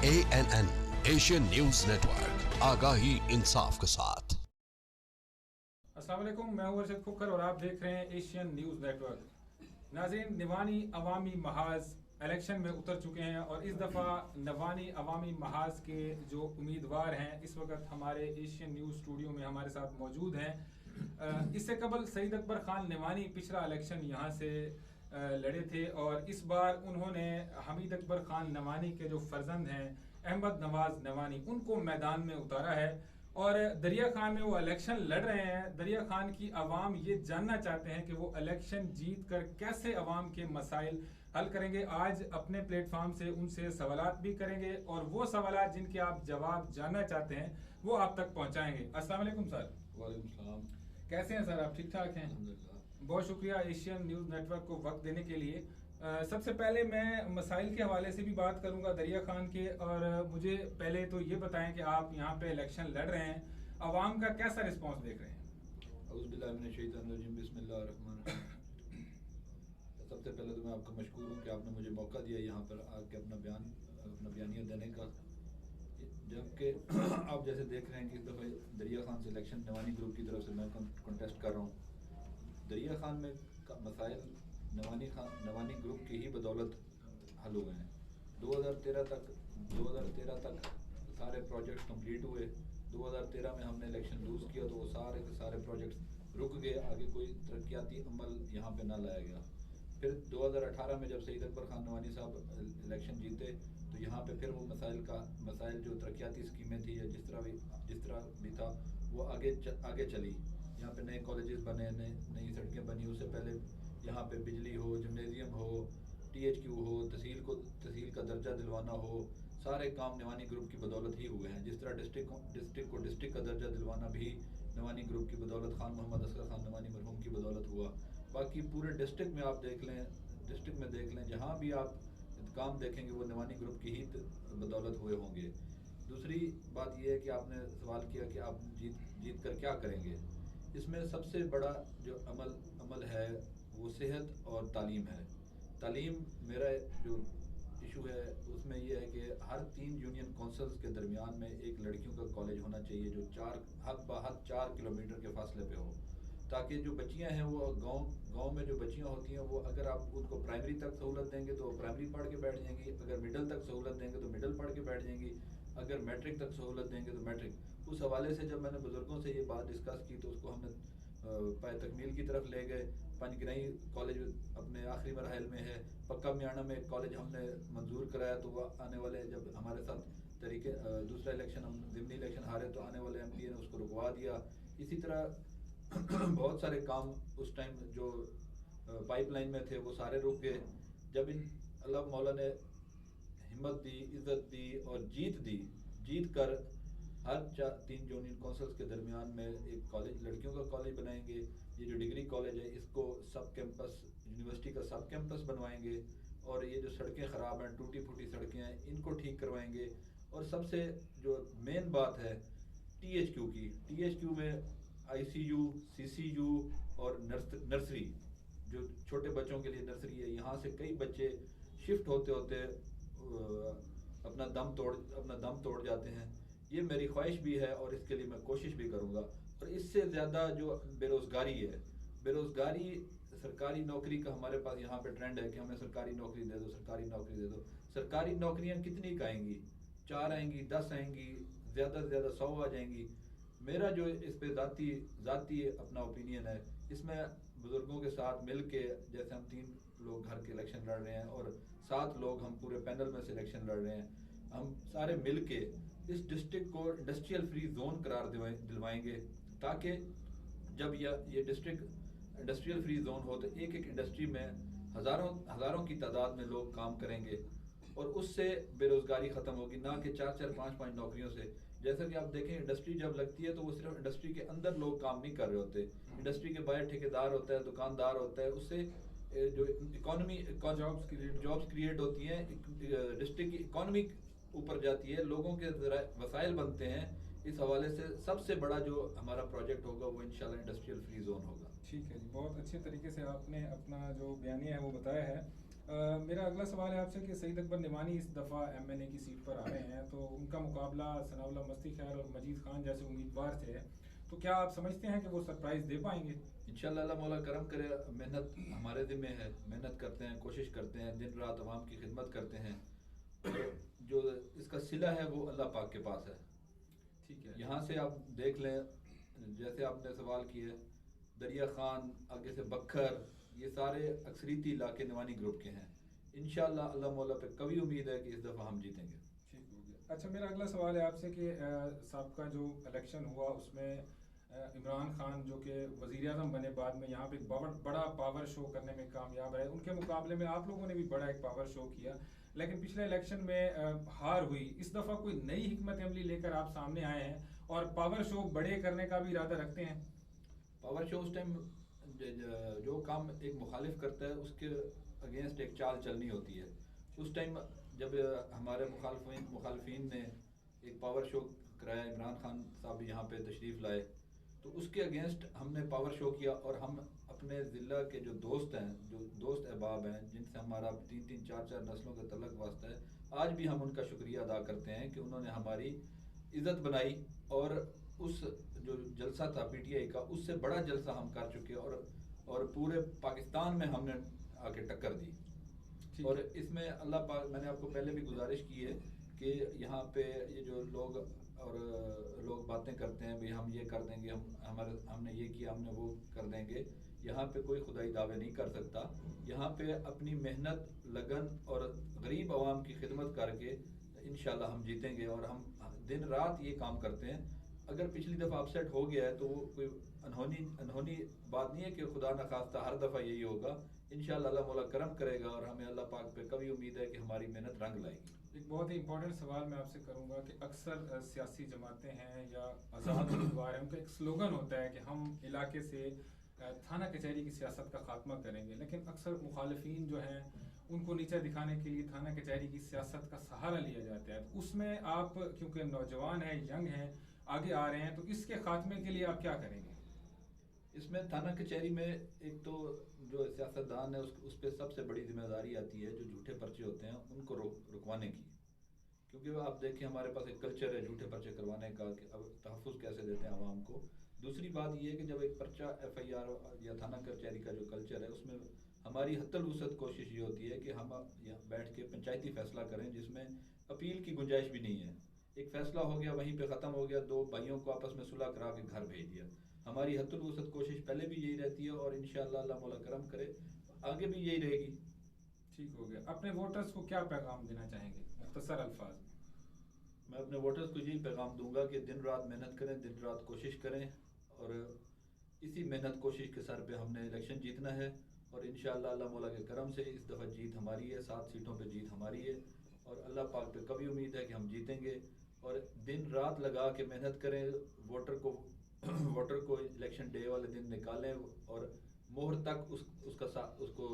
ANN Asian news network, आगाही इंसाफ के साथ। अस्सलाम वालेकुम, मैं हूं अर्शद खुखर और आप देख रहे हैं एशियन न्यूज नेटवर्क। नाज़रीन, नवानी अवामी महाज इलेक्शन में उतर चुके हैं और इस दफ़ा नवानी अवामी महाज के जो उम्मीदवार हैं इस वक्त हमारे एशियन न्यूज स्टूडियो में हमारे साथ मौजूद हैं। इससे कबल सईद अकबर खान नवानी पिछला इलेक्शन यहाँ से लड़े थे और इस बार उन्होंने हमीद अकबर खान नवानी के जो फर्जंद हैं अहमद नवाज नवानी उनको मैदान में उतारा है और दरिया खान में वो इलेक्शन लड़ रहे हैं। दरिया खान की आवाम ये जानना चाहते हैं कि वो इलेक्शन जीत कर कैसे आवाम के मसाइल हल करेंगे। आज अपने प्लेटफॉर्म से उनसे सवालात भी करेंगे और वो सवालात जिनके आप जवाब जानना चाहते हैं वो आप तक पहुंचाएंगे। अस्सलाम वालेकुम सर। वालेकुम सलाम। कैसे हैं सर, आप ठीक ठाक हैं? बहुत शुक्रिया एशियन न्यूज नेटवर्क को वक्त देने के लिए। सबसे पहले मैं मसाइल के हवाले से भी बात करूंगा दरिया खान के, और मुझे पहले तो ये बताएं कि आप यहाँ पे इलेक्शन लड़ रहे हैं, आवाम का कैसा रिस्पांस देख रहे हैं? सबसे पहले तो मैं आपका मशकूर हूँ कि आपने मुझे मौका दिया यहाँ पर आके अपना बयानिया देने का। जबकि आप जैसे देख रहे हैं कि इस दफ़े दरिया खान से इलेक्शन नवानी ग्रुप की तरफ से मैं कंटेस्ट कर रहा हूँ। दरिया खान में मसाइल नवानी ग्रुप की ही बदौलत हल हुए हैं। 2013 तक सारे प्रोजेक्ट्स कंप्लीट हुए। 2013 में हमने इलेक्शन लूज़ किया तो वो सारे के सारे प्रोजेक्ट्स रुक गए, आगे कोई तरक्याती अमल यहाँ पे ना लाया गया। फिर 2018 में जब सईद अकबर खान नवानी साहब इलेक्शन जीते तो यहाँ पे फिर वो मसाइल जो तरक्याती स्कीमें थी या जिस तरह भी था वो आगे चली। यहाँ पे नए कॉलेजेस बने, नई सड़कें बनी। उससे पहले यहाँ पे बिजली हो, जिम्नेजियम हो, THQ हो, तहसील का दर्जा दिलवाना हो, सारे काम नवानी ग्रुप की बदौलत ही हुए हैं। जिस तरह डिस्ट्रिक्ट को डिस्ट्रिक्ट का दर्जा दिलवाना भी नवानी ग्रुप की बदौलत, खान मोहम्मद असगर खान नवानी मरहूम की बदौलत हुआ। बाकी पूरे डिस्ट्रिक्ट में आप देख लें, जहाँ भी आप काम देखेंगे वो नवानी ग्रुप की ही बदौलत हुए होंगे। दूसरी बात यह है कि आपने सवाल किया कि आप जीत कर क्या करेंगे। इसमें सबसे बड़ा जो अमल है वो सेहत और तालीम है। तालीम मेरा जो इशू है उसमें यह है कि हर 3 यूनियन काउंसिल्स के दरमियान में एक लड़कियों का कॉलेज होना चाहिए जो हद 4 किलोमीटर के फासले पे हो, ताकि जो बच्चियां हैं वो गांव में जो बच्चियां होती हैं वो अगर आप उनको प्राइमरी तक सहूलत देंगे तो वो प्राइमरी पढ़ के बैठ जाएंगी, अगर मिडिल तक सहूलत देंगे तो मिडिल पढ़ के बैठ जाएंगी, अगर मैट्रिक तक सहूलत देंगे तो मैट्रिक। उस हवाले से जब मैंने बुजुर्गों से ये बात डिस्कस की तो उसको हमने पाए तकमील की तरफ ले गए। पंजगिरई कॉलेज अपने आखिरी मरहल में है। पक्का मियाना में एक कॉलेज हमने मंजूर कराया तो वह आने वाले जब हमारे साथ दूसरा इलेक्शन हम ज़िमनी इलेक्शन हारे तो आने वाले MPA ने उसको रुकवा दिया। इसी तरह बहुत सारे काम उस टाइम जो पाइपलाइन में थे वो सारे रुक गए। जब इन अल्लाह मौला ने हिम्मत दी, इज़्ज़त दी और जीत कर हर 3 यूनियन काउंसिल्स के दरमियान में एक कॉलेज, लड़कियों का कॉलेज बनाएंगे। ये जो डिग्री कॉलेज है इसको सब कैंपस, यूनिवर्सिटी का सब कैंपस बनवाएंगे और ये जो सड़कें ख़राब हैं, टूटी फूटी सड़कें हैं, इनको ठीक करवाएंगे। और सबसे जो मेन बात है THQ की, THQ में ICU, CCU और नर्सरी, जो छोटे बच्चों के लिए नर्सरी है, यहाँ से कई बच्चे शिफ्ट होते अपना दम तोड़ जाते हैं। ये मेरी ख्वाहिश भी है और इसके लिए मैं कोशिश भी करूँगा। और इससे ज़्यादा जो बेरोज़गारी है, सरकारी नौकरी का हमारे पास यहाँ पे ट्रेंड है कि हमें सरकारी नौकरी दे दो, सरकारी नौकरी दे दो। सरकारी नौकरियाँ कितनी का आएंगी? 4 आएंगी, 10 आएंगी, ज़्यादा से ज़्यादा 100 आ जाएंगी। मेरा जो इस पे ज़ाती अपना ओपिनियन है, इसमें बुज़ुर्गों के साथ मिल के, जैसे हम 3 लोग घर के इलेक्शन लड़ रहे हैं और 7 लोग हम पूरे पैनल में से इलेक्शन लड़ रहे हैं, हम सारे मिल के इस डिस्ट्रिक्ट को इंडस्ट्रियल फ्री जोन करार दिलवाएंगे, ताकि जब ये डिस्ट्रिक्ट इंडस्ट्रियल फ्री जोन हो तो एक इंडस्ट्री में हज़ारों की तादाद में लोग काम करेंगे और उससे बेरोज़गारी ख़त्म होगी, ना कि 4-4, 5-5 नौकरियों से। जैसा कि आप देखें, इंडस्ट्री जब लगती है तो वो सिर्फ इंडस्ट्री के अंदर लोग काम नहीं कर रहे होते, इंडस्ट्री के बाहर ठेकेदार होता है, दुकानदार होता है। उससे जो जॉब्स क्रिएट होती हैं, डिस्ट्रिक्ट की इकॉनमी ऊपर जाती है, लोगों के वसाइल बनते हैं। इस हवाले से सबसे बड़ा जो हमारा प्रोजेक्ट होगा वो इंशाल्लाह इंडस्ट्रियल फ्री जोन होगा। ठीक है जी, बहुत अच्छे तरीके से आपने अपना जो बयानिया है वो बताया है। میرا اگلا سوال ہے آپ سے کہ سعید اکبر نعمانی اس دفعہ MNA کی سیٹ پر آ رہے ہیں، تو ان کا مقابلہ ثناء اللہ مستی خیر اور مجید خان جیسے امیدوار تھے، تو کیا آپ سمجھتے ہیں کہ وہ سرپرائز دے پائیں گے؟ انشاءاللہ اللہ مولا کرم کرے. محنت ہمارے ذمہ ہے، محنت کرتے ہیں، کوشش کرتے ہیں، دن رات عوام کی خدمت کرتے ہیں. جو اس کا صلہ ہے وہ اللہ پاک کے پاس ہے. ٹھیک ہے. یہاں سے آپ دیکھ لیں، جیسے آپ نے سوال کیے، دریا خان، آگے سے بکھر، یہ سارے اکثریتی علاقے نعمانی گروپ کے ہیں. انشاءاللہ اللہ مولا پہ کبھی امید ہے کہ اس دفعہ ہم جیتیں گے. ٹھیک ہو گیا. اچھا، میرا اگلا سوال ہے آپ سے کہ سابقہ جو الیکشن ہوا اس میں عمران خان جو کہ وزیر اعظم بنے بعد میں یہاں پہ ایک بڑا پاور شو کرنے میں کامیاب رہے. ان کے مقابلے میں آپ لوگوں نے بھی بڑا ایک پاور شو کیا، لیکن پچھلے الیکشن میں ہار ہوئی. اس دفعہ کوئی نئی حکمت عملی لے کر آپ سامنے آئے ہیں اور پاور شو بڑے کرنے کا بھی ارادہ رکھتے ہیں؟ پاور شو اس ٹائم جو کام ایک مخالف کرتا ہے اس کے اگینسٹ ایک چال چلنی ہوتی ہے. اس ٹائم جب ہمارے مخالفین نے ایک پاور شو کرایا، عمران خان صاحب یہاں پہ تشریف لائے، تو اس کے اگینسٹ ہم نے پاور شو کیا. اور ہم اپنے ضلع کے جو دوست ہیں، جو دوست احباب ہیں، جن سے ہمارا 3 4 نسلوں کا تعلق واسطہ ہے، آج بھی ہم ان کا شکریہ ادا کرتے ہیں کہ انہوں نے ہماری عزت بنائی. اور اس جو جلسہ تھا PTI کا، اس سے بڑا جلسہ ہم کر چکے اور پورے پاکستان میں ہم نے آ کے ٹکر دی. اور اس میں اللہ پاک، میں نے آپ کو پہلے بھی گزارش کی ہے کہ یہاں پہ یہ جو لوگ باتیں کرتے ہیں بھئی ہم یہ کر دیں گے، ہم نے یہ کیا، ہم نے وہ کر دیں گے، یہاں پہ کوئی خدائی دعوے نہیں کر سکتا. یہاں پہ اپنی محنت، لگن اور غریب عوام کی خدمت کر کے انشاءاللہ ہم جیتیں گے. اور ہم دن رات یہ کام کرتے ہیں. اگر پچھلی دفعہ اپسیٹ ہو گیا ہے تو وہ کوئی انہونی بات نہیں ہے کہ خدا نخواستہ ہر دفعہ یہی ہوگا. انشاءاللہ اللہ مولا کرم کرے گا اور ہمیں اللہ پاک پہ کبھی امید ہے کہ ہماری محنت رنگ لائے گی. ایک بہت ہی امپورٹنٹ سوال میں آپ سے کروں گا کہ اکثر سیاسی جماعتیں ہیں یا آزاد امیدوار ہیں، ان کا ایک سلوگن ہوتا ہے کہ ہم علاقے سے تھانہ کچہری کی سیاست کا خاتمہ کریں گے، لیکن اکثر مخالفین جو ہیں ان کو نیچا دکھانے کے لیے تھانہ کچہری کی سیاست کا سہارا لیا جاتا ہے. اس میں آپ کیونکہ نوجوان ہیں، ینگ ہیں، آگے آ رہے ہیں، تو اس کے خاتمے کے لیے آپ کیا کریں گے؟ اس میں تھانہ کچہری میں ایک تو جو سیاستدان ہے اس پہ سب سے بڑی ذمہ داری آتی ہے جو جھوٹے پرچے ہوتے ہیں ان کو رکوانے کی. کیونکہ آپ دیکھیں ہمارے پاس ایک کلچر ہے جھوٹے پرچے کروانے کا کہ اب تحفظ کیسے دیتے ہیں عوام کو. دوسری بات یہ ہے کہ جب ایک پرچہ FIR یا تھانہ کچہری کا جو کلچر ہے اس میں ہماری حتی الوسعت کوشش یہ ہوتی ہے کہ ہم یہاں بیٹھ کے پنچایتی فیصلہ کریں جس میں اپیل کی گنجائش بھی نہیں ہے. ایک فیصلہ ہو گیا، وہیں پہ ختم ہو گیا، 2 بھائیوں کو آپس میں صلح کرا کے گھر بھیج دیا. ہماری حتی الوسعت کوشش پہلے بھی یہی رہتی ہے اور انشاءاللہ اللہ مولا کرم کرے آگے بھی یہی رہے گی. ٹھیک ہو گیا. اپنے ووٹرز کو کیا پیغام دینا چاہیں گے مختصر الفاظ میں؟ میں اپنے ووٹرز کو یہی پیغام دوں گا کہ دن رات محنت کریں، دن رات کوشش کریں، اور اسی محنت کوشش کے سر پہ ہم نے الیکشن جیتنا ہے. اور انشاءاللہ اللہ مولا کے کرم سے اس دفعہ جیت ہماری ہے، 7 سیٹوں پہ جیت ہماری ہے، اور اللہ پاک پہ کبھی امید ہے کہ ہم جیتیں گے. اور دن رات لگا کے محنت کریں، ووٹر کو الیکشن ڈے والے دن نکالیں اور مہر تک اس کو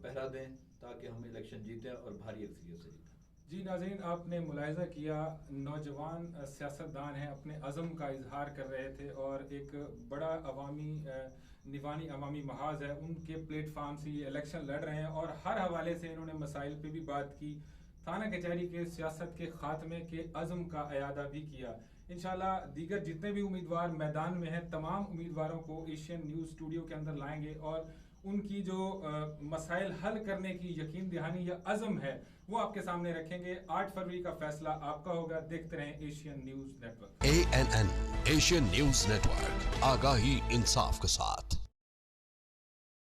پہرا دیں تاکہ ہم الیکشن جیتیں اور بھاری اکثریت سے جیتیں. جی ناظرین، آپ نے ملاحظہ کیا نوجوان سیاستدان ہیں اپنے عزم کا اظہار کر رہے تھے اور ایک بڑا نوانی عوامی محاذ ہے ان کے پلیٹ فارم سے یہ الیکشن لڑ رہے ہیں اور ہر حوالے سے انہوں نے مسائل پہ بھی بات کی، تھانہ کچہری کے سیاست کے خاتمے کے عزم کا اعادہ بھی کیا. انشاءاللہ دیگر جتنے بھی امیدوار میدان میں ہیں تمام امیدواروں کو ایشین نیوز اسٹوڈیو کے اندر لائیں گے اور ان کی جو مسائل حل کرنے کی یقین دہانی یا عزم ہے وہ آپ کے سامنے رکھیں گے. 8 فروری کا فیصلہ آپ کا ہوگا. دیکھتے رہیں Asian news network. ANN Asian news network, آگاہی انصاف کے ساتھ.